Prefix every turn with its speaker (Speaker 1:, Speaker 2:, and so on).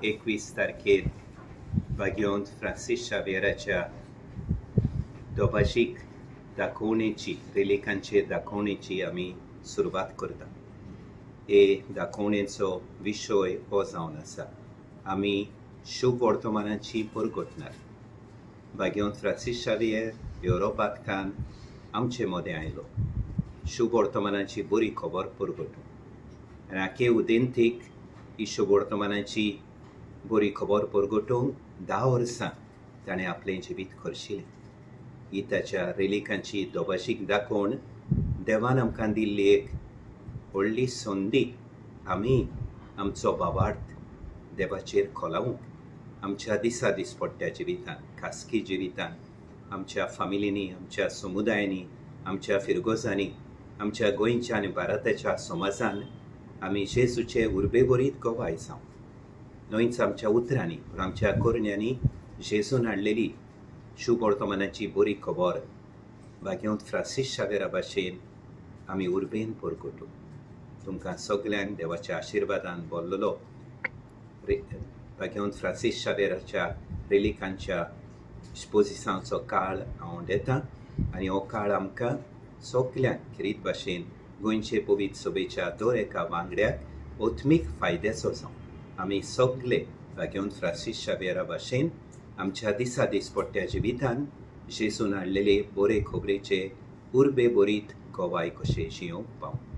Speaker 1: 21 तारखेर बागेंत फ्रांसीस शावेराच्या दोभाषीक दाखोवणेची रिलीकांचेर दाखोवणेची आमी सुरवात करता। हे दाखोवणेचो विशय हो जावन आसा आमी शुभ वर्तमानाची परगटणार। बागेंत फ्रांसीस शावेर युरोपांतल्यान आमचे मदें आयलो शुभ वर्तमानाची बरी खबर परगटूंक आनी आखे उदेंतीक ही शुभ वर्तमानाची बरी खबर परगटूंक 10 वर्सां ताणें आपलें जिवीत खर्चिलें। ही ताच्या रिलीकांची दोभाशीक दाखोवन देवान आमकां दिल्ली एक व्हडली संदी। आमी आमचो भावार्थ देवाचेर खोलावूंक आमच्या दिसा दिसपट्ट्या जिवितांत, खासगी जिवितांत, आमच्या फामिलींनी, आमच्या समुदायांनी, आमच्या फिरगोजांनी, आमच्या गोंयच्या आनी भारताच्या समाजान आमी जेजूचे उर्बेभरीत गोवाय जावं। न्हयच आमच्या उतरांनी पूण आमच्या करण्यांनी जेजून हाडलेली शुभ वर्तमानाची बरी खबर बागेंत फ्रांसीस शावेरा भाशेन आमी उर्बेन परगटूं। तुमकां सगल्यांक देवाच्या आशिर्वादान भरलेलो बागेंत फ्रांसीस शावेराच्या रिलीकांच्या इस्पोजिसांचो काळ हांव दितां आनी हो काळ आमकां सगल्यांक रीत भाशेन गोंयचे पवित्र सभेच्या दर एका वांगड्याक ओत्मीक फायद्याचो जावं। आमी सगळे बागेंत फ्रांसीस शावेरा भाशेन आमच्या दिसा दिसपट्ट्या जिवितान जेजून हाडलेले बरे खबरेचे उर्बे बरीत गोवाय कशें जियोंक पावूं।